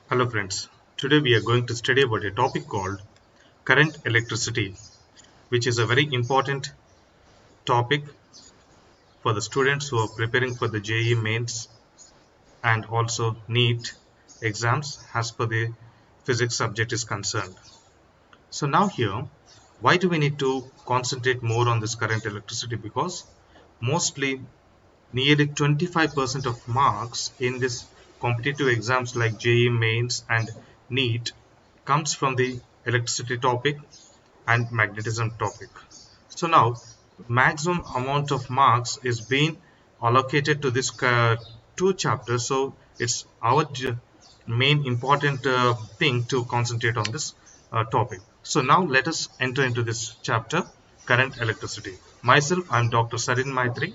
Hello friends, today we are going to study about a topic called current electricity, which is a very important topic for the students who are preparing for the JEE mains and also NEET exams as per the physics subject is concerned. So now here, why do we need to concentrate more on this current electricity? Because mostly nearly 25% of marks in this competitive exams like JEE mains and NEET comes from the electricity topic and magnetism topic. So now maximum amount of marks is being allocated to this two chapters. So it's our main important thing to concentrate on this topic. So now let us enter into this chapter, current electricity. Myself, I'm Dr. Sarin Maitri,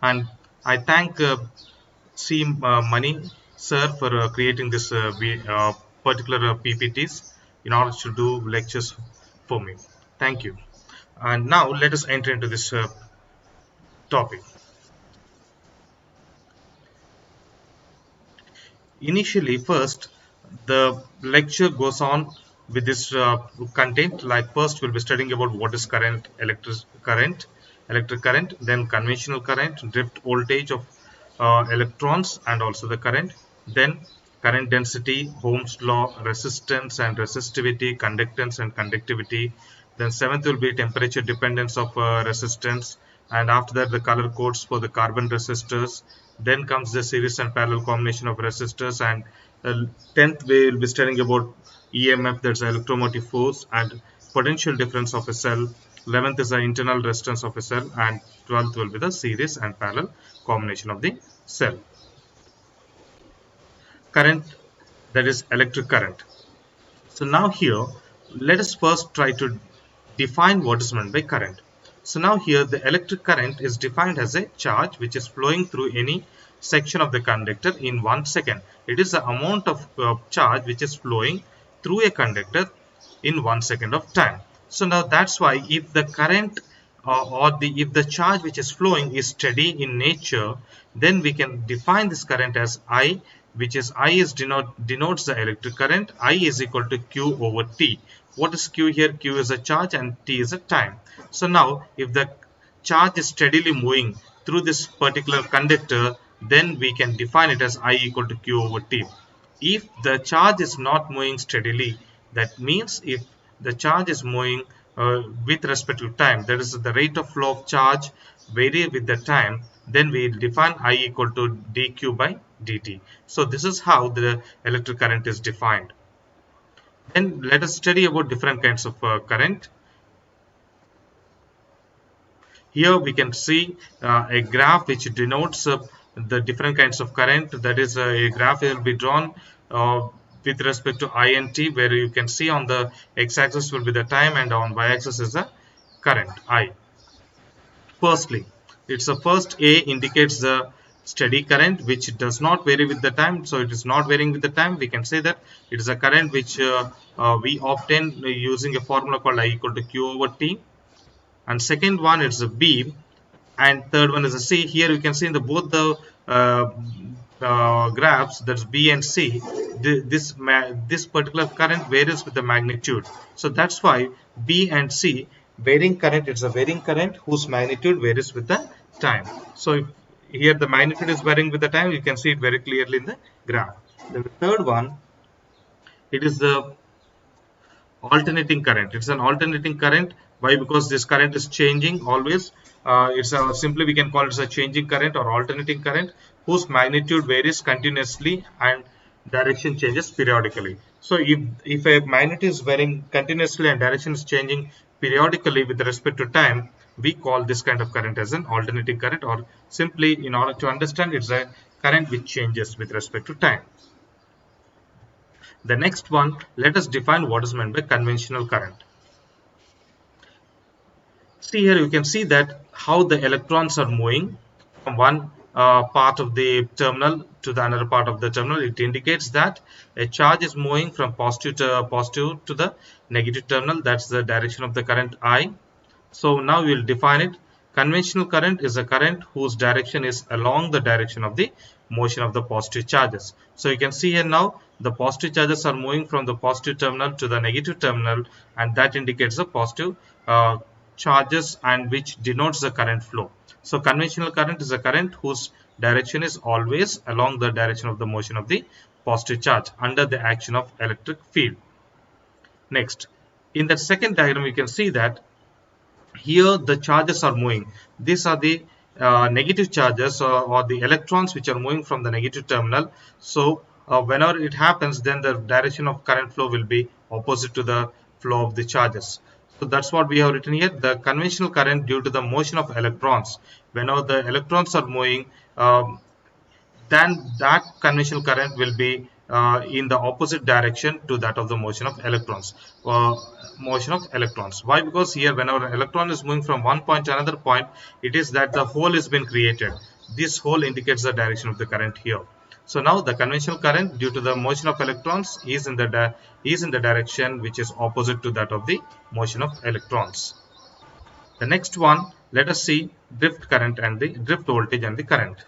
and I thank C. Mani sir for creating this particular PPTs in order to do lectures for me. Thank you. And now let us enter into this topic. Initially, first, the lecture goes on with this content. Like first, we'll be studying about what is electric current, then conventional current, drift voltage of electrons, and also the current. Then current density, Ohm's law, resistance and resistivity, conductance and conductivity. Then seventh will be temperature dependence of resistance, and after that the color codes for the carbon resistors. Then comes the series and parallel combination of resistors, and 10th we will be studying about EMF, that's electromotive force, and potential difference of a cell. 11th is the internal resistance of a cell, and 12th will be the series and parallel combination of the cell. Current, that is electric current. So now here, let us first try to define what is meant by current. So now here the electric current is defined as a charge which is flowing through any section of the conductor in 1 second. It is the amount of charge which is flowing through a conductor in 1 second of time. So now that's why if the current if the charge which is flowing is steady in nature, then we can define this current as I, which is I is denotes the electric current. I is equal to Q over T. What is Q here? Q is a charge and T is a time. So now if the charge is steadily moving through this particular conductor, then we can define it as I equal to Q over T. If the charge is not moving steadily, that means if the charge is moving with respect to time, that is the rate of flow of charge vary with the time, then we define I equal to dq by dt. So this is how the electric current is defined. Then let us study about different kinds of current. Here we can see a graph which denotes the different kinds of current. That is a graph will be drawn with respect to I and T, where you can see on the x-axis will be the time and on y-axis is the current I. Firstly, it's the first A indicates the steady current which does not vary with the time. So it is not varying with the time. We can say that it is a current which we obtain using a formula called I equal to Q over T. And second one is a B, and third one is a C. Here you can see in the both the graphs, that's B and C, this particular current varies with the magnitude. So that's why B and C, varying current, it's a varying current whose magnitude varies with the time. So if here the magnitude is varying with the time, you can see it very clearly in the graph. Then the third one, it is the alternating current. It's an alternating current. Why? Because this current is changing always. It's simply we can call it as a changing current or alternating current whose magnitude varies continuously and direction changes periodically. So if a magnitude is varying continuously and direction is changing periodically with respect to time, we call this kind of current as an alternating current, or simply in order to understand, it's a current which changes with respect to time. The next one, let us define what is meant by conventional current. See here, you can see that how the electrons are moving from one part of the terminal to the another part of the terminal. It indicates that a charge is moving from positive to the negative terminal. That's the direction of the current I. So now we will define it. Conventional current is a current whose direction is along the direction of the motion of the positive charges. So you can see here now the positive charges are moving from the positive terminal to the negative terminal, and that indicates the positive charges and which denotes the current flow. So conventional current is a current whose direction is always along the direction of the motion of the positive charge under the action of electric field. Next, in the second diagram, you can see that here the charges are moving. These are the negative charges or the electrons which are moving from the negative terminal. So whenever it happens, then the direction of current flow will be opposite to the flow of the charges. So that's what we have written here. The conventional current due to the motion of electrons. Whenever the electrons are moving, then that conventional current will be in the opposite direction to that of the motion of electrons. Why? Because here whenever an electron is moving from one point to another point, it is that the hole has been created. This hole indicates the direction of the current here. So now the conventional current due to the motion of electrons is in the direction which is opposite to that of the motion of electrons. The next one, let us see drift current and the drift voltage and the current.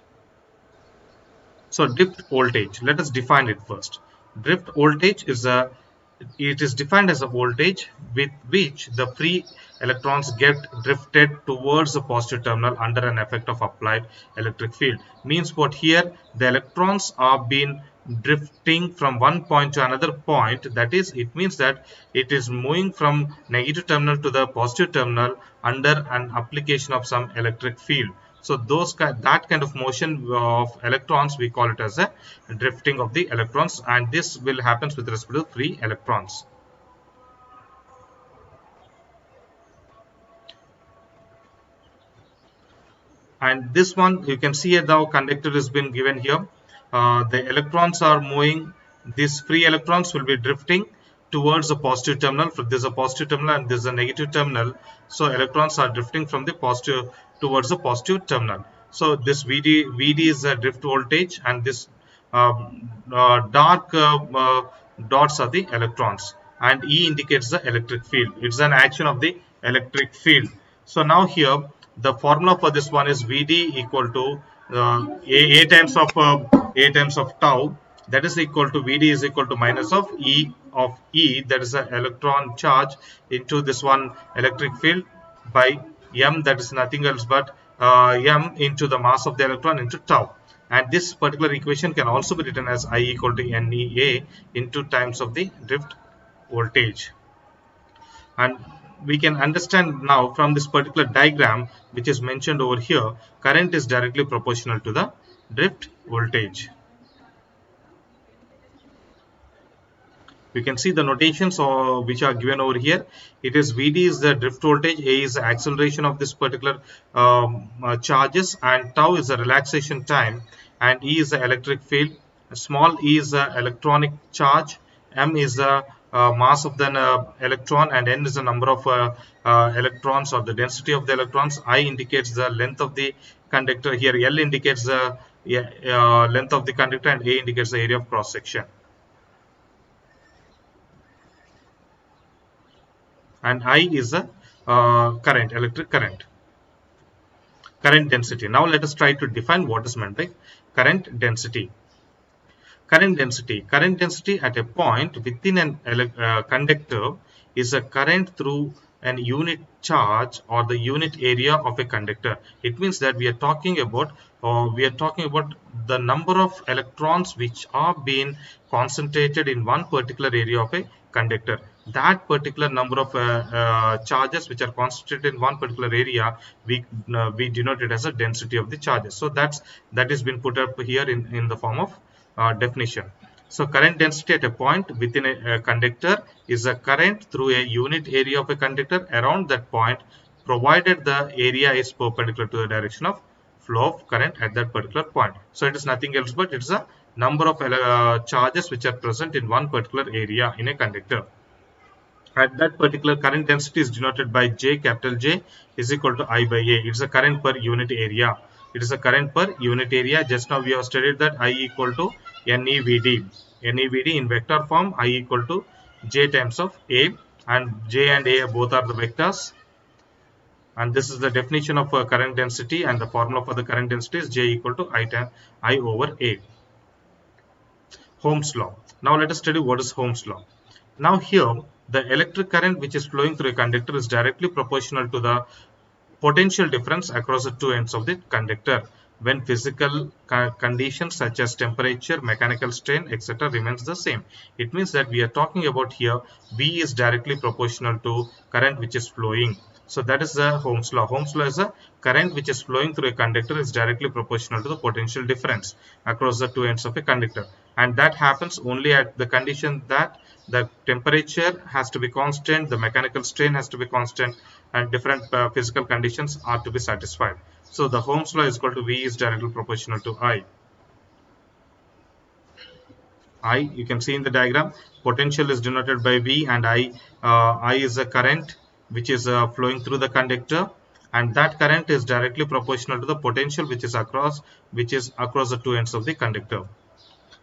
So drift voltage, let us define it first. Drift voltage is defined as a voltage with which the free electrons get drifted towards the positive terminal under an effect of applied electric field. Means what here, the electrons are being drifting from one point to another point. That is, it means that it is moving from negative terminal to the positive terminal under an application of some electric field. So that kind of motion of electrons, we call it as a drifting of the electrons, and this will happen with respect to free electrons. And this one you can see the conductor has been given here. The electrons are moving. These free electrons will be drifting towards the positive terminal. This is a positive terminal and this is a negative terminal. So electrons are drifting from the positive towards the positive terminal. So this VD is a drift voltage, and this dark dots are the electrons, and E indicates the electric field. It's an action of the electric field. So now here the formula for this one is VD equal to a times of tau, that is equal to VD is equal to minus of E, that is the electron charge, into this one electric field by m, that is nothing else but m into the mass of the electron into tau. And this particular equation can also be written as I equal to NEA into times of the drift voltage. And we can understand now from this particular diagram which is mentioned over here, current is directly proportional to the drift voltage. You can see the notations which are given over here. It is VD is the drift voltage, A is the acceleration of this particular charges, and tau is the relaxation time, and E is the electric field. Small e is the electronic charge, m is the mass of the electron, and n is the number of electrons or the density of the electrons. I indicates the length of the conductor. Here L indicates the length of the conductor, and A indicates the area of cross section. And I is the current, electric current. Current density. Now let us try to define what is meant by current density. Current density at a point within an conductor is a current through an unit charge or the unit area of a conductor. It means that we are talking about the number of electrons which are being concentrated in one particular area of a conductor. That particular number of charges which are concentrated in one particular area, we denote it as a density of the charges. So that has been put up here in the form of definition. So current density at a point within a conductor is a current through a unit area of a conductor around that point, provided the area is perpendicular to the direction of flow of current at that particular point. So it is nothing else but it's a number of charges which are present in one particular area in a conductor. At that particular current density is denoted by J, capital J is equal to I by A. It's a current per unit area. It is a current per unit area. Just now we have studied that I equal to NEVD. NEVD in vector form, I equal to J times of A, and J and A both are the vectors. And this is the definition of current density, and the formula for the current density is J equal to I over A. Ohm's law. Now let us study what is Ohm's law. Now here the electric current which is flowing through a conductor is directly proportional to the potential difference across the two ends of the conductor when physical conditions such as temperature, mechanical strain, etc. remains the same. It means that we are talking about here V is directly proportional to current which is flowing. So that is the Ohm's law. Ohm's law is a current which is flowing through a conductor is directly proportional to the potential difference across the two ends of a conductor, and that happens only at the condition that the temperature has to be constant, the mechanical strain has to be constant, and different physical conditions are to be satisfied. So the Ohm's law is equal to V is directly proportional to I. You can see in the diagram, potential is denoted by V, and I is a current which is flowing through the conductor, and that current is directly proportional to the potential which is across the two ends of the conductor.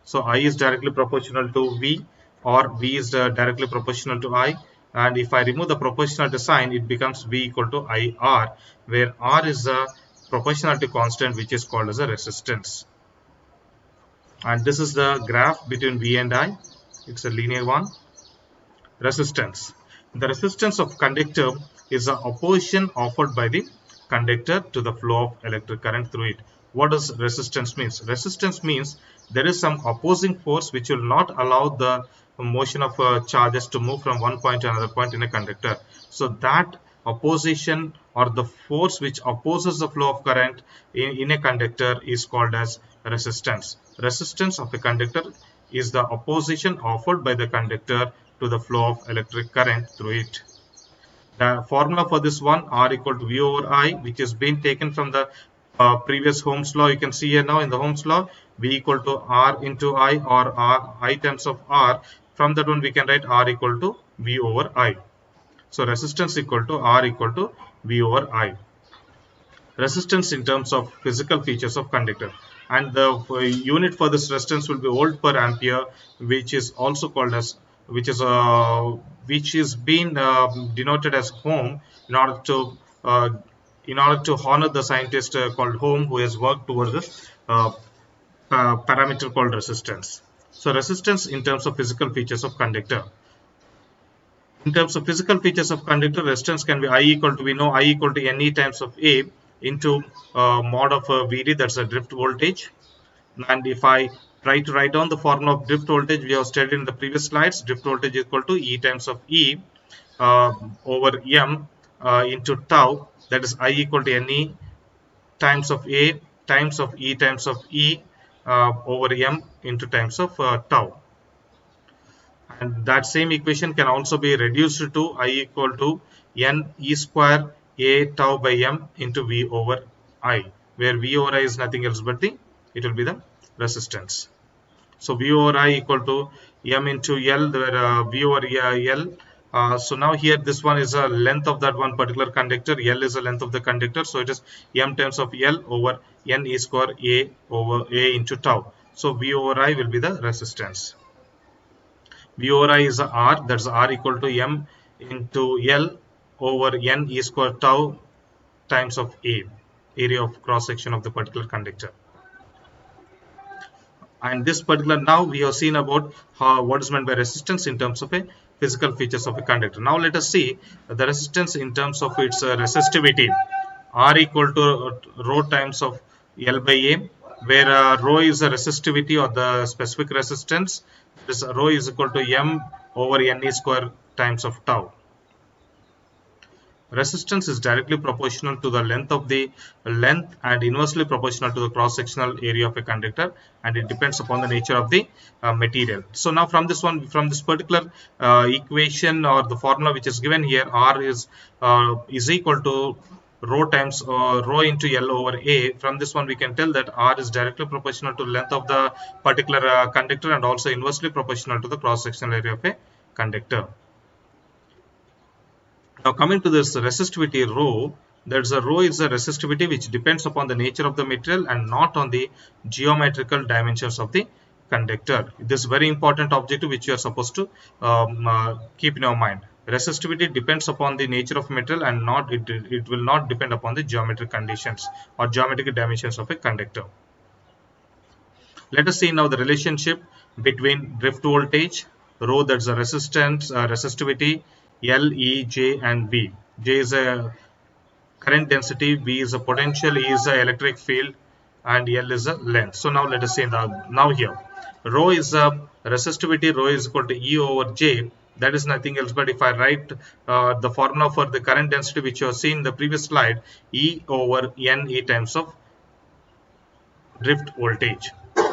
So I is directly proportional to V, or V is directly proportional to I, and if I remove the proportionality sign, it becomes V equal to IR, where R is the proportionality constant which is called as a resistance. And this is the graph between V and I. It's a linear one. Resistance. The resistance of conductor is the opposition offered by the conductor to the flow of electric current through it. What does resistance means? Resistance means there is some opposing force which will not allow the motion of charges to move from one point to another point in a conductor. So that opposition, or the force which opposes the flow of current in a conductor, is called as resistance. Resistance of a conductor is the opposition offered by the conductor to the flow of electric current through it. The formula for this one, R equal to V over I, which is being taken from the previous Ohm's law. You can see here now in the Ohm's law, V equal to R into I, or R I times of R. From that one we can write R equal to V over I. So resistance equal to R equal to V over I. Resistance in terms of physical features of conductor, and the unit for this resistance will be volt per ampere, which is also called as which is being denoted as Ohm in order to honor the scientist called Ohm, who has worked towards this parameter called resistance. So resistance in terms of physical features of conductor. In terms of physical features of conductor, resistance can be we know I equal to NE times of A into mod of Vd, that's a drift voltage. And if I try to write down the formula of drift voltage, we have studied in the previous slides. Drift voltage is equal to E times of E over M into tau, that is I equal to NE times of A times of E times of E over M into times of tau. And that same equation can also be reduced to I equal to N E square A tau by M into V over I, where V over I is nothing else but it will be the resistance. So V over I equal to M into L, where V over L. So now here this one is a length of that one particular conductor. L is the length of the conductor, so it is M times of L over N E square A over A into tau. So V over I will be the resistance. V over I is R, that's R equal to M into L over N E square tau times of A, area of cross section of the particular conductor. And this particular, now we have seen about what is meant by resistance in terms of a physical features of a conductor. Now let us see the resistance in terms of its resistivity. R equal to rho times of L by A, where rho is the resistivity or the specific resistance. This rho is equal to M over NE square times of tau. Resistance is directly proportional to the length and inversely proportional to the cross-sectional area of a conductor, and it depends upon the nature of the material. So now from this particular equation or the formula which is given here, R is equal to rho into L over A. From this one we can tell that R is directly proportional to the length of the particular conductor and also inversely proportional to the cross-sectional area of a conductor. Now coming to this resistivity rho, that's a rho is a resistivity which depends upon the nature of the material and not on the geometrical dimensions of the conductor. This is very important objective which you are supposed to keep in your mind. Resistivity depends upon the nature of material and it will not depend upon the geometric conditions or geometric dimensions of a conductor. Let us see now the relationship between drift voltage, rho, that's a resistance, resistivity, L, E, J and V. J is a current density, V is a potential, E is a electric field and L is a length. So now let us say now here rho is a resistivity, rho is equal to E over J. That is nothing else but if I write the formula for the current density which you have seen in the previous slide, E over N E times of drift voltage.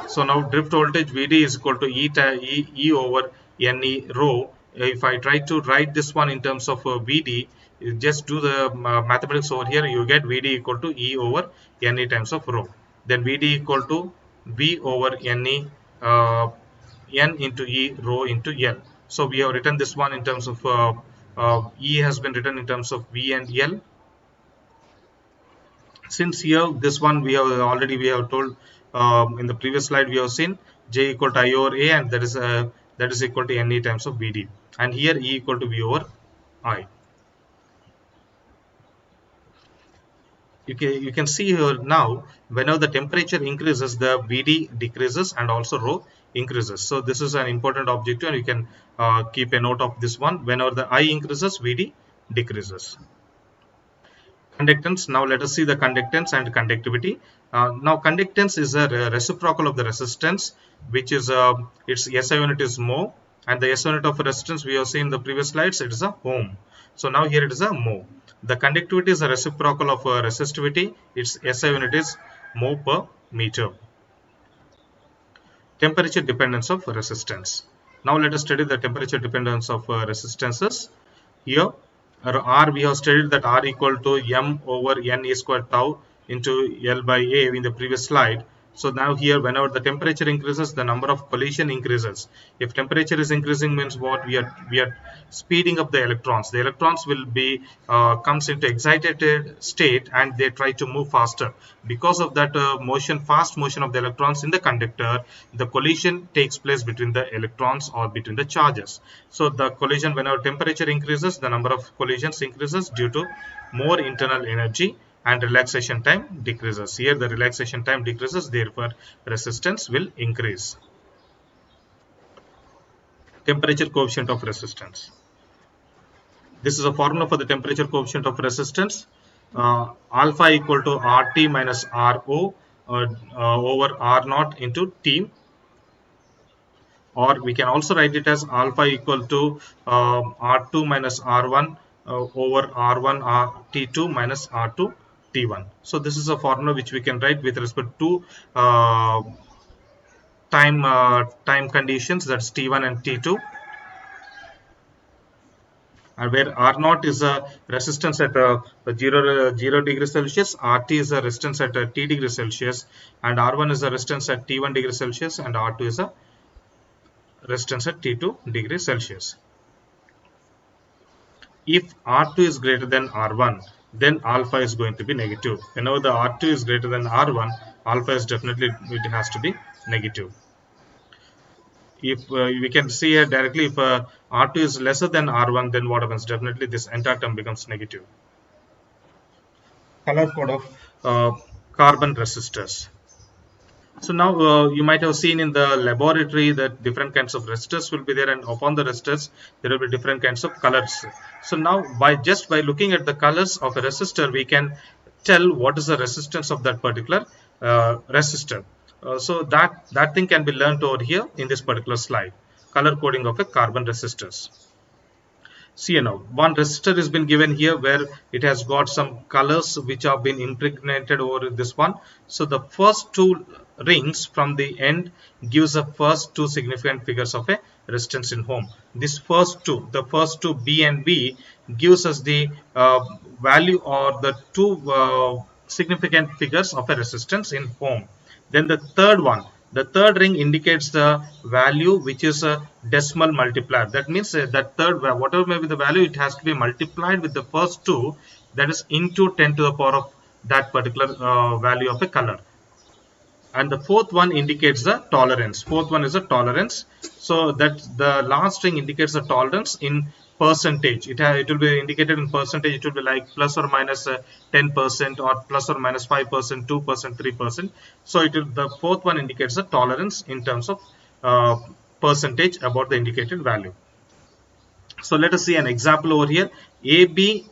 So now drift voltage Vd is equal to E over Ne rho. If I try to write this one in terms of Vd, you just do the mathematics over here, you get Vd equal to E over Ne times of rho. Then Vd equal to V over Ne N into E rho into L. So we have written this one in terms of E has been written in terms of V and L. Since here this one we have told in the previous slide we have seen J equal to I over A, and that is equal to Ne times of Vd, and here E equal to V over I. You can see here now whenever the temperature increases, the Vd decreases and also rho increases. So this is an important objective, and you can keep a note of this one. Whenever the I increases, Vd decreases. Conductance. Now let us see the conductance and conductivity. Now conductance is a reciprocal of the resistance, which is its SI unit is mho, and the SI unit of resistance we have seen in the previous slides, it is a ohm. So now here it is a mho. The conductivity is a reciprocal of resistivity, its SI unit is mho per meter. Temperature dependence of resistance. Now let us study the temperature dependence of resistances. Here R, we have studied that R equal to M over N E square tau into L by A in the previous slide. So now here whenever the temperature increases, the number of collision increases. If temperature is increasing means what? We are speeding up the electrons. The electrons will be comes into excited state and they try to move faster. Because of that fast motion of the electrons in the conductor, the collision takes place between the electrons or between the charges. So the collision, whenever temperature increases, the number of collisions increases due to more internal energy, and relaxation time decreases. Here the relaxation time decreases, therefore resistance will increase. Temperature coefficient of resistance. This is a formula for the temperature coefficient of resistance. Alpha equal to RT minus RO over R naught into T, or we can also write it as alpha equal to R2 minus R1 over R1 T2 minus R2 T1. So this is a formula which we can write with respect to time conditions, that's T1 and T2, and where R0 is a resistance at 0 degree Celsius, RT is a resistance at T degree Celsius, and R1 is a resistance at T1 degree Celsius, and R2 is a resistance at T2 degree Celsius. If R2 is greater than R1, then alpha is going to be negative. Whenever the R2 is greater than R1, alpha is definitely, it has to be negative. If we can see here directly, if R2 is lesser than R1, then what happens? Definitely this entire term becomes negative. Color code of carbon resistors. So now you might have seen in the laboratory that different kinds of resistors will be there, and upon the resistors there will be different kinds of colors. So now by looking at the colors of a resistor, we can tell what is the resistance of that particular resistor. So that thing can be learned over here in this particular slide. Color coding of a carbon resistors. See now, one resistor has been given here where it has got some colors which have been impregnated over this one. So the first two rings from the end gives the first two significant figures of a resistance in ohm. This the first two B and B gives us the value or the two significant figures of a resistance in ohm. Then the third ring indicates the value which is a decimal multiplier. That means that third, whatever may be the value, it has to be multiplied with the first two, that is into 10 to the power of that particular value of a color. And the fourth one indicates the tolerance. Fourth one is a tolerance. So that the last string indicates the tolerance in percentage. It will be indicated in percentage. It will be like plus or minus 10% or plus or minus 5%, 2%, 3%. So the fourth one indicates the tolerance in terms of percentage about the indicated value. So let us see an example over here. AB,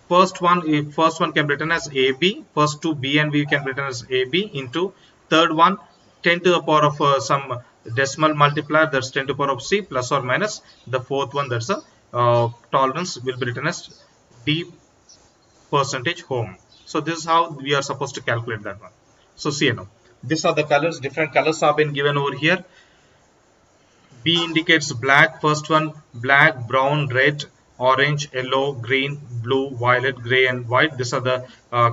first one can be written as AB, first two B and B can be written as AB into third one 10 to the power of some decimal multiplier, that's 10 to the power of C plus or minus the fourth one, that's a tolerance, will be written as D percentage ohm. So this is how we are supposed to calculate that one. So see now, these are the colors, different colors have been given over here. B indicates black, first one black, brown, red, orange, yellow, green, blue, violet, grey and white. These are the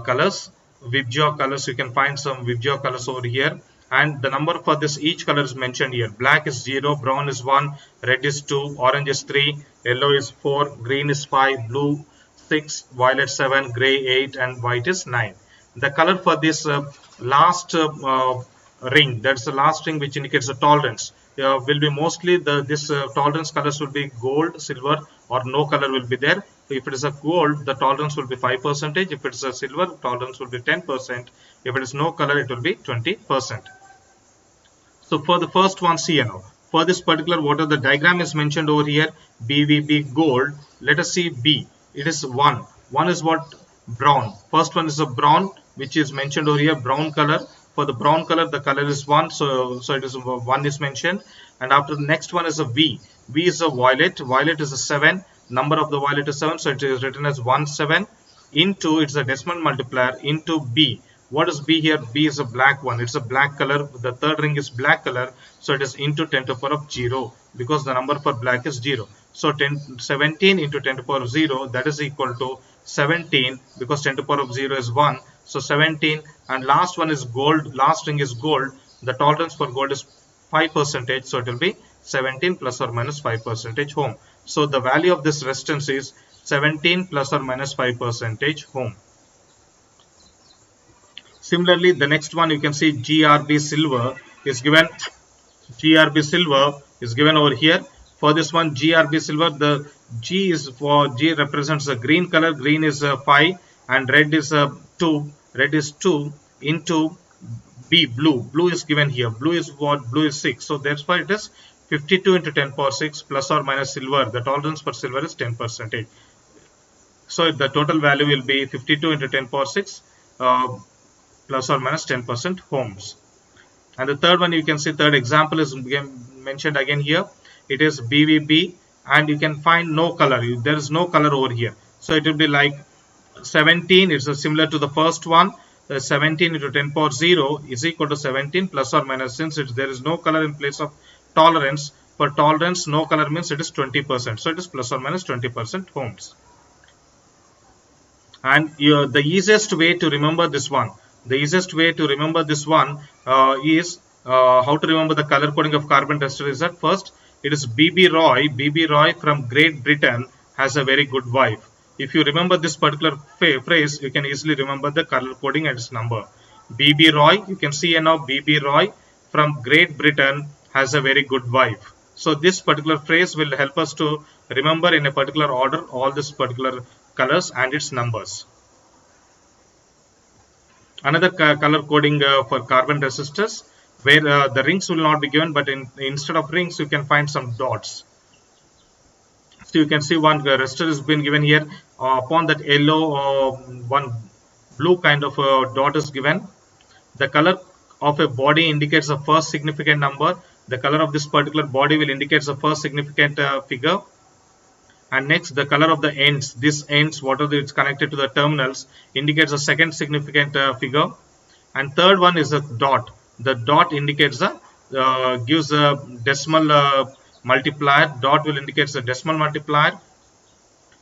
colors, Vibgeo colors. You can find some Vibgeo colors over here, and the number for this each color is mentioned here. Black is 0, brown is 1, red is 2, orange is 3, yellow is 4, green is 5, blue 6, violet 7, grey 8 and white is 9. The color for this last ring, that's the last ring which indicates the tolerance, will be mostly this tolerance colors will be gold, silver or no color will be there. If it is a gold, the tolerance will be 5%. If it is a silver, tolerance will be 10%. If it is no color, it will be 20%. So for the first one, see now, for this particular water, the diagram is mentioned over here, BVB gold. Let us see B. It is 1. 1 is what? Brown. First one is a brown, which is mentioned over here, brown color. For the brown color, the color is 1, so it is 1 is mentioned. And after the next one is a V. V is a violet. Violet is a 7. Number of the violet is 7, so it is written as 1 7 into, it's a decimal multiplier, into B. What is B here? B is a black one. It's a black color. The third ring is black color, so it is into 10 to the power of 0, because the number for black is 0. So 17 into 10 to the power of 0, that is equal to 17, because 10 to the power of 0 is 1. So 17, and last one is gold. Last ring is gold. The tolerance for gold is 5%, so it will be 17 plus or minus 5% ohm. So the value of this resistance is 17 plus or minus 5% ohm. Similarly, the next one you can see GRB silver is given. GRB silver is given over here. For this one, GRB silver, the G is for G represents the green color. Green is 5 and red is 2. Red is 2 into B, blue. Blue is given here. Blue is what? Blue is 6. So that's why it is 52 into 10 power 6 plus or minus silver. The tolerance for silver is 10%. So the total value will be 52 into 10 power 6 plus or minus 10% ohms. And the third one, you can see, third example is mentioned again here. It is BVB, and you can find no color. There is no color over here. So it will be like 17. It's similar to the first one. 17 into 10 power 0 is equal to 17 plus or minus, since there is no color in place of tolerance. For tolerance, no color means it is 20%. So it is plus or minus 20% ohms. And the easiest way to remember this one, is how to remember the color coding of carbon resistor is that first, it is BB Roy. BB Roy from Great Britain has a very good wife. If you remember this particular phrase, you can easily remember the color coding and its number. BB Roy, you can see here now, BB Roy from Great Britain has a very good wife. So this particular phrase will help us to remember in a particular order all these particular colors and its numbers. Another color coding for carbon resistors, where the rings will not be given, but instead of rings you can find some dots. So you can see one resistor has been given here. Upon that yellow, one blue kind of dot is given. The color of a body indicates the first significant number. The color of this particular body will indicate the first significant figure. And next, the color of the ends. This ends, whatever it's connected to the terminals, indicates the second significant figure. And third one is a dot. The dot indicates the gives a decimal multiplier. Dot will indicate the decimal multiplier.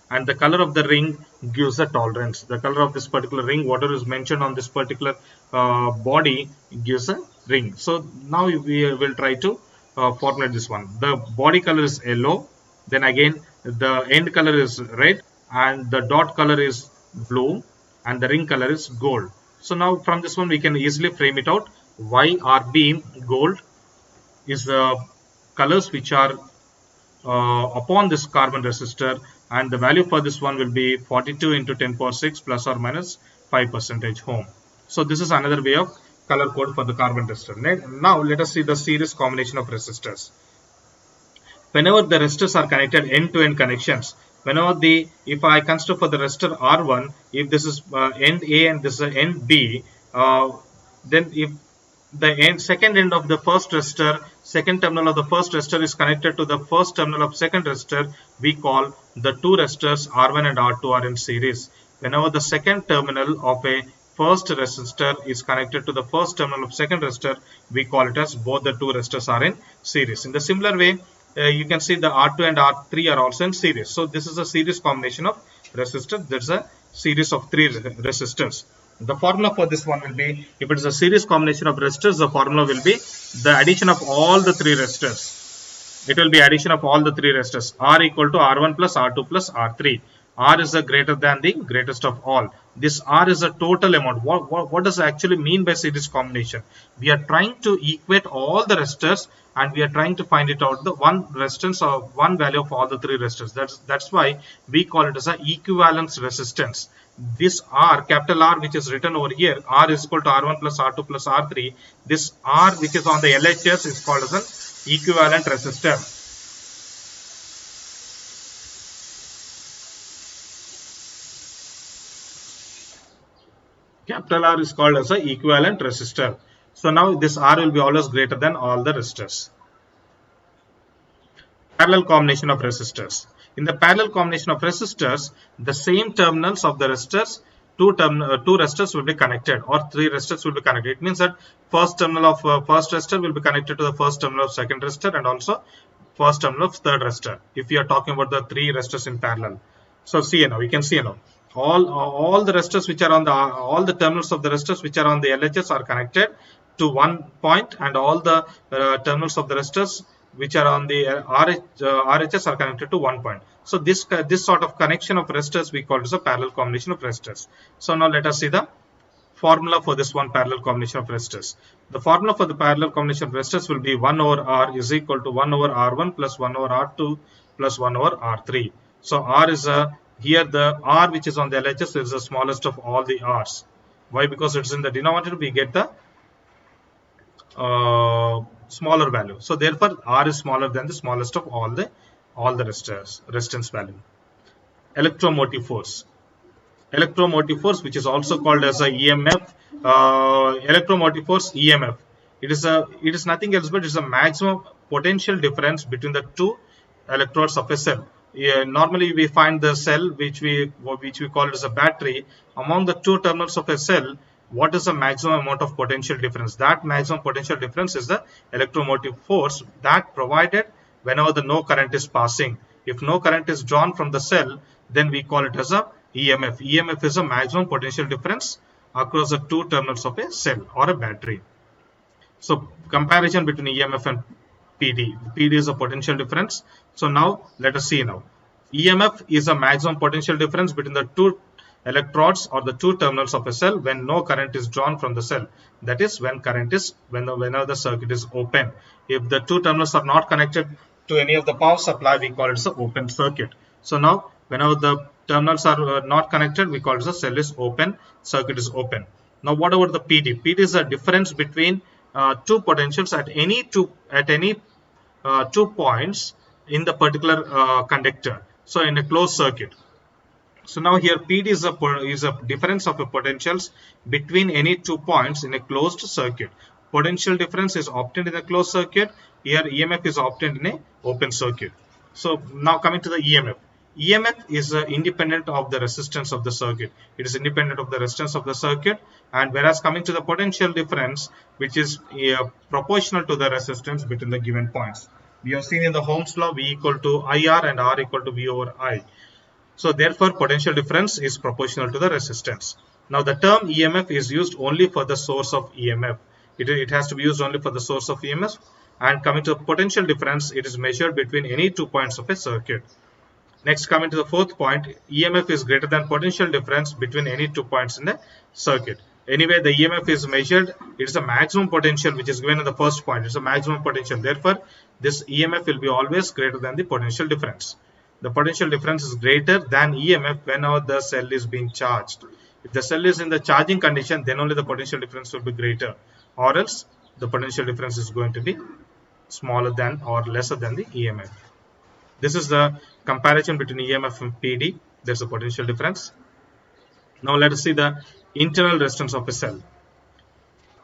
And the color of the ring gives the tolerance. The color of this particular ring, whatever is mentioned on this particular body, gives a ring. So now we will try to formulate this one. The body color is yellow. Then again, the end color is red, and the dot color is blue, and the ring color is gold. So now from this one we can easily frame it out. YRB gold is the colors which are upon this carbon resistor, and the value for this one will be 42 into 10 power 6 plus or minus 5% ohm. So this is another way of color code for the carbon resistor. Now let us see the series combination of resistors. whenever the resistors are connected end-to-end connections, whenever if I consider for the resistor R1, if this is end A and this is end B, then if the second end of the first resistor, second terminal of the first resistor is connected to the first terminal of second resistor, we call the two resistors R1 and R2 are in series. Whenever the second terminal of a first resistor is connected to the first terminal of second resistor, we call it as both the two resistors are in series. In the similar way, you can see the R2 and R3 are also in series. So this is a series combination of resistors. There's a series of three resistors. The formula for this one will be, if it is a series combination of resistors, the formula will be the addition of all the three resistors. It will be addition of all the three resistors. R equal to R1 plus R2 plus R3. R is the greater than the greatest of all. This R is a total amount. What does it actually mean by series combination? We are trying to equate all the resistors and we are trying to find it out the one resistance or one value of all the three resistors. That's why we call it as a equivalence resistance. This R, capital R, which is written over here, R is equal to R1 plus R2 plus R3. This R which is on the LHS is called as an equivalent resistor. Capital R is called as an equivalent resistor. So now this R will be always greater than all the resistors. Parallel combination of resistors. In the parallel combination of resistors, the same terminals of the resistors, two resistors will be connected or three resistors will be connected. It means that first terminal of first resistor will be connected to the first terminal of second resistor and also first terminal of third resistor. If you are talking about the three resistors in parallel. So see now, we can see now all the resistors which are on the all the terminals of the resistors which are on the LHS are connected to one point, and all the terminals of the resistors which are on the RHS are connected to one point. So this sort of connection of resistors we call as a parallel combination of resistors. So now let us see the formula for this one parallel combination of resistors. The formula for the parallel combination of resistors will be 1 over R is equal to 1 over R1 plus 1 over R2 plus 1 over R3. So R is here the R which is on the LHS is the smallest of all the R's. Why? Because it's in the denominator we get the smaller value. So therefore R is smaller than the smallest of all the resistance value. Electromotive force. Electromotive force, which is also called as a EMF, electromotive force EMF. It is nothing else but it is a maximum potential difference between the two electrodes of a cell. Normally we find the cell which we call it as a battery. Among the two terminals of a cell, what is the maximum amount of potential difference? That maximum potential difference is the electromotive force that provided whenever the no current is passing. If no current is drawn from the cell, then we call it as a EMF. EMF is a maximum potential difference across the two terminals of a cell or a battery. So comparison between EMF and PD. PD is a potential difference. So now let us see now. EMF is a maximum potential difference between the two electrodes or the two terminals of a cell when no current is drawn from the cell. That is when whenever the circuit is open. If the two terminals are not connected to any of the power supply, we call it as an open circuit. So now whenever the terminals are not connected, we call it as a cell is open, circuit is open. Now what about the PD? PD is a difference between two potentials at any two points in the particular conductor. So in a closed circuit. So now here PD is a difference of the potentials between any 2 points in a closed circuit. Potential difference is obtained in a closed circuit. Here EMF is obtained in a open circuit. So now coming to the EMF. EMF is independent of the resistance of the circuit. It is independent of the resistance of the circuit, and whereas coming to the potential difference, which is proportional to the resistance between the given points. We have seen in the Ohm's law V equal to IR and R equal to V over I. So therefore potential difference is proportional to the resistance. Now the term EMF is used only for the source of EMF. It has to be used only for the source of EMF. And coming to the potential difference, it is measured between any 2 points of a circuit. Next, coming to the fourth point, EMF is greater than potential difference between any 2 points in the circuit. Anyway, the EMF is measured. It is a maximum potential which is given in the first point. It is a maximum potential. Therefore, this EMF will be always greater than the potential difference. The potential difference is greater than EMF whenever the cell is being charged. If the cell is in the charging condition, then only the potential difference will be greater, or else the potential difference is going to be smaller than or lesser than the EMF. This is the comparison between EMF and PD. There's a potential difference. Now let us see the internal resistance of a cell.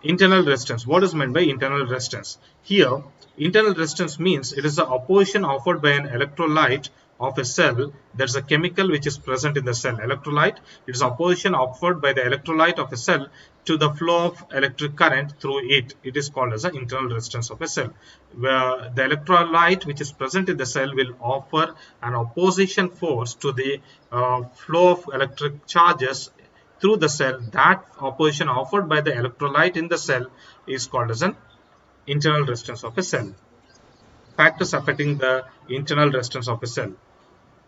Internal resistance. What is meant by internal resistance? Here, internal resistance means it is the opposition offered by an electrolyte of a cell. There's a chemical which is present in the cell. Electrolyte, it is opposition offered by the electrolyte of a cell to the flow of electric current through it. It is called as the internal resistance of a cell. Where the electrolyte which is present in the cell will offer an opposition force to the flow of electric charges through the cell. That opposition offered by the electrolyte in the cell is called as an internal resistance of a cell. Factors affecting the internal resistance of a cell.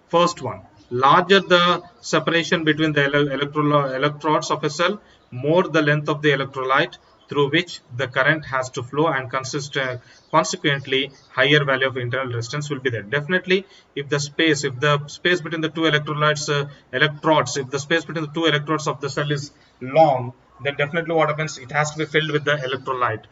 First one, larger the separation between the electrodes of a cell, more the length of the electrolyte through which the current has to flow, and consequently higher value of internal resistance will be there. Definitely, if the space between the two electrodes, if the space between the two electrodes of the cell is long, then definitely what happens, it has to be filled with the electrolyte.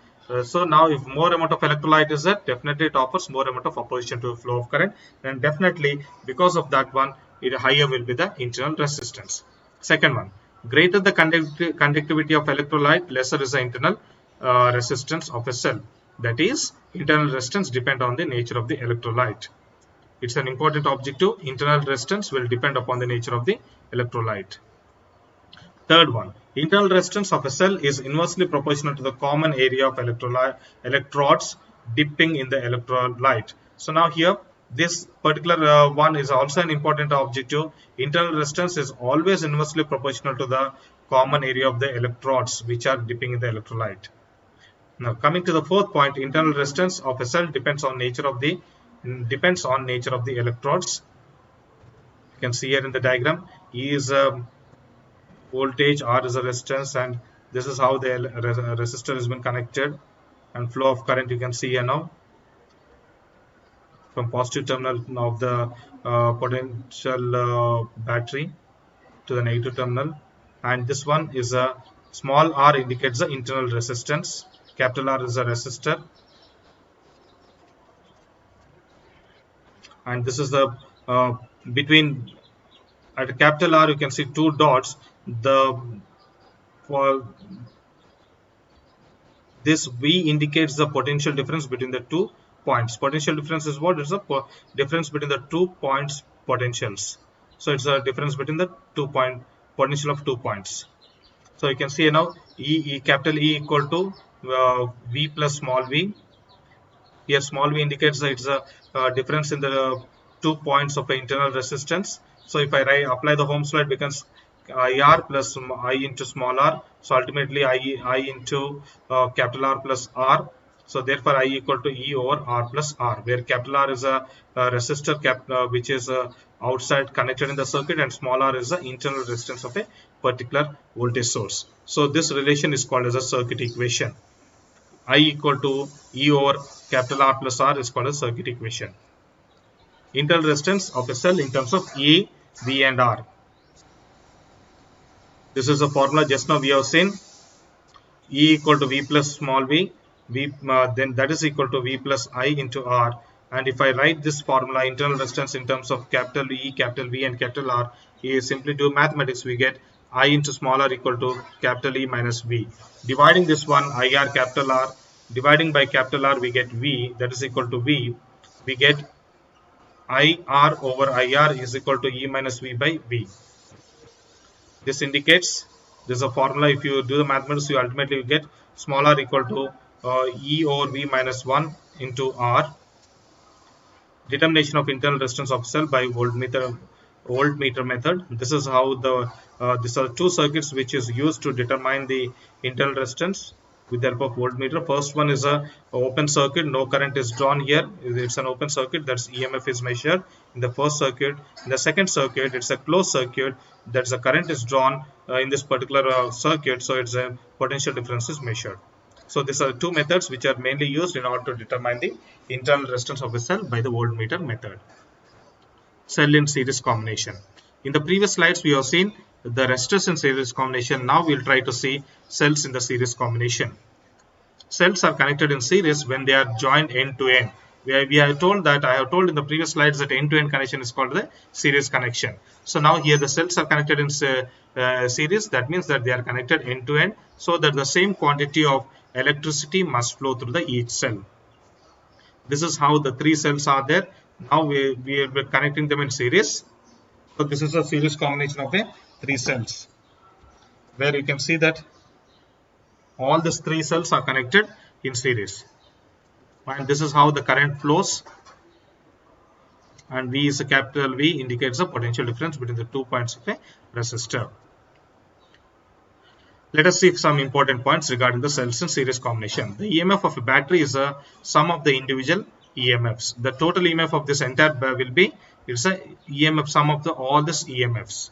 So now if more amount of electrolyte is there, definitely it offers more amount of opposition to the flow of current, then definitely because of that one, it higher will be the internal resistance. Second one, greater the conductivity of electrolyte, lesser is the internal resistance of a cell. That is, internal resistance depend on the nature of the electrolyte. It's an important objective. Internal resistance will depend upon the nature of the electrolyte. Third one, internal resistance of a cell is inversely proportional to the common area of electrodes dipping in the electrolyte. So now here, this particular one is also an important objective. Internal resistance is always inversely proportional to the common area of the electrodes which are dipping in the electrolyte. Now coming to the fourth point, internal resistance of a cell depends on nature of the electrodes. You can see here in the diagram, E is voltage, R is a resistance, and this is how the resistor has been connected, and flow of current you can see here now from positive terminal of the potential battery to the negative terminal, and this one is a small r indicates the internal resistance, capital R is a resistor, and this is the between at a capital R you can see two dots. For this V indicates the potential difference between the 2 points. Potential difference is what? It's the difference between the 2 points potentials. So it's a difference between the potential of 2 points. So you can see now capital E equal to V plus small v. Here small v indicates that it's a difference in the 2 points of the internal resistance. So if I apply the Ohm's law, it becomes IR plus I into small r. So ultimately I into capital R plus R. So therefore I equal to E over R plus R, where capital R is a resistor which is outside connected in the circuit, and small r is the internal resistance of a particular voltage source. So this relation is called as a circuit equation. I equal to E over capital R plus R is called a circuit equation. Internal resistance of a cell in terms of E, V and R. This is a formula just now we have seen. E equal to V plus small v, then that is equal to V plus I into R. And if I write this formula, internal resistance in terms of capital E, capital V and capital R, is simply do mathematics, we get I into small r equal to capital E minus V. Dividing this one, IR capital R, dividing by capital R, we get V, that is equal to V. We get IR over IR is equal to E minus V by V. This indicates, this is a formula, if you do the mathematics, you ultimately get small r equal to E over V minus 1 into R. Determination of internal resistance of cell by voltmeter method. This is how these are two circuits which is used to determine the internal resistance with the help of voltmeter. First one is a open circuit, no current is drawn here. It's an open circuit, that's EMF is measured in the first circuit. In the second circuit, it's a closed circuit, that's the current is drawn in this particular circuit, so it's a potential difference is measured. So these are two methods which are mainly used in order to determine the internal resistance of a cell by the voltmeter method. Cell in series combination. In the previous slides we have seen the resistors in series combination. Now we will try to see cells in the series combination. Cells are connected in series when they are joined end to end. we are told that I have told in the previous slides that end-to-end connection is called the series connection. So now here the cells are connected in series. That means that they are connected end-to-end, so that the same quantity of electricity must flow through the each cell. This is how the three cells are there. Now we are connecting them in series. So this is a series combination of a three cells, where you can see that all these three cells are connected in series. And this is how the current flows, and V is a capital V indicates the potential difference between the 2 points of a resistor. Let us see some important points regarding the cells in series combination. The EMF of a battery is a sum of the individual EMFs. The total EMF of this entire will be, it's a EMF sum of all these EMFs.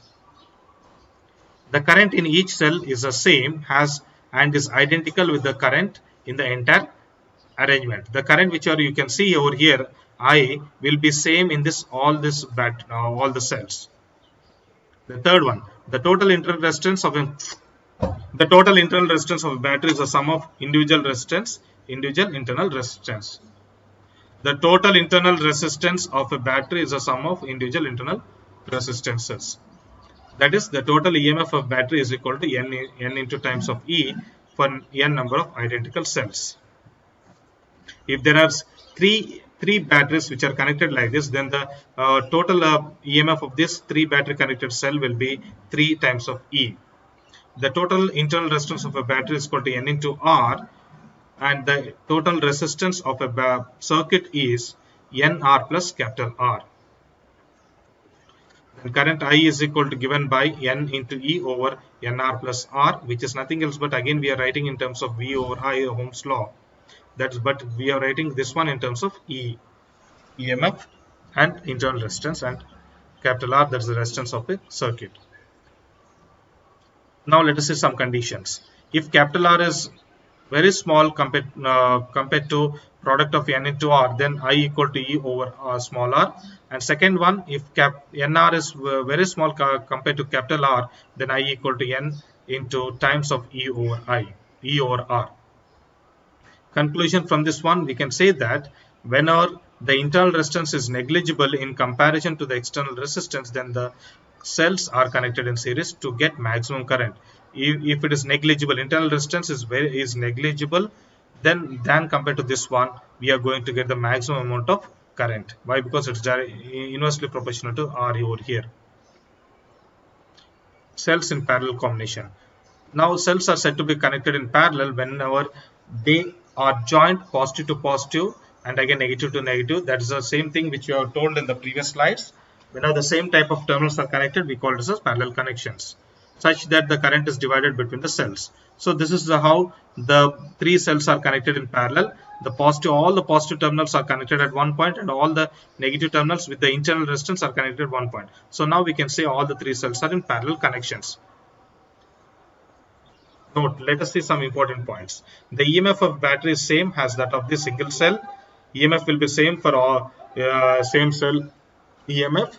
The current in each cell is the same and is identical with the current in the entire arrangement. The current which you can see over here, I, will be same in all the cells. The third one, the total internal resistance of a battery is the sum of individual internal resistance. The total internal resistance of a battery is the sum of individual internal resistances. That is, the total EMF of battery is equal to n into times of E for n number of identical cells. If there are three batteries which are connected like this, then the total EMF of this three battery connected cell will be 3 times of E. The total internal resistance of a battery is equal to N into R, and the total resistance of a circuit is NR plus capital R. And current I is equal to given by N into E over NR plus R, which is nothing else but, again we are writing in terms of V over I, Ohm's law. But we are writing this one in terms of EMF and internal resistance, and capital R, that's the resistance of a circuit. Now let us see some conditions. If capital R is very small compared to product of N into R, then I equal to E over small r. And second one, if NR is very small compared to capital R, then I equal to N into times of E over R. Conclusion from this one, we can say that whenever the internal resistance is negligible in comparison to the external resistance, then the cells are connected in series to get maximum current. If it is negligible, internal resistance is negligible, then compared to this one, we are going to get the maximum amount of current. Why? Because it's inversely proportional to R over here. Cells in parallel combination. Now cells are said to be connected in parallel whenever they are joined positive to positive and again negative to negative. That is the same thing which we have told in the previous slides. Whenever the same type of terminals are connected, we call this as parallel connections, such that the current is divided between the cells. So this is how the three cells are connected in parallel. All the positive terminals are connected at one point, and all the negative terminals with the internal resistance are connected at one point. So now we can say all the three cells are in parallel connections. Note, let us see some important points. The EMF of battery is same as that of the single cell. EMF will be same for all same cell EMF,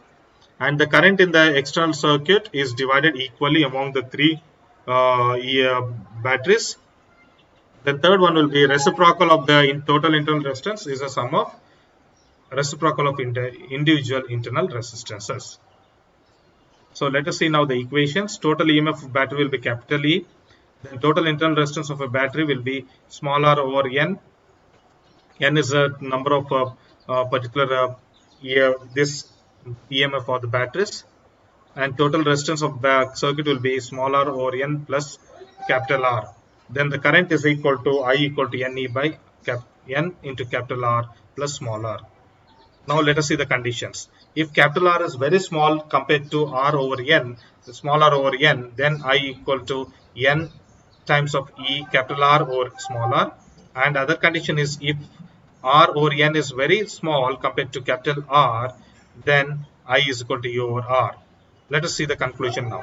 and the current in the external circuit is divided equally among the three batteries. The third one will be reciprocal of the total internal resistance is a sum of reciprocal of individual internal resistances. So let us see now the equations. Total EMF of battery will be capital E. Then total internal resistance of a battery will be small r over N. N is a number of particular this EMF for the batteries, and total resistance of the circuit will be small r over N plus capital R. Then the current is equal to I equal to NE by N into capital R plus small r. Now let us see the conditions. If capital R is very small compared to R over N, small r over N, then I equal to N times of E capital R over small r. And other condition is if R over N is very small compared to capital R, then I is equal to E over R. Let us see the conclusion now.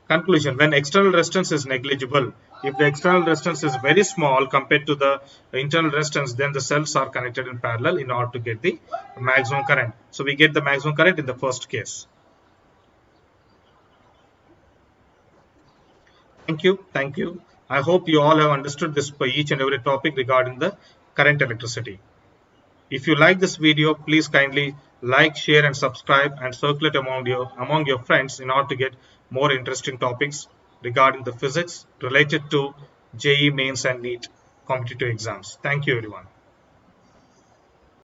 Conclusion: when external resistance is negligible, if the external resistance is very small compared to the internal resistance, then the cells are connected in parallel in order to get the maximum current. So we get the maximum current in the first case. Thank you. I hope you all have understood this by each and every topic regarding the current electricity. If you like this video, please kindly like, share and subscribe and circulate among your friends in order to get more interesting topics regarding the physics related to JEE mains and NEET competitive exams. Thank you everyone.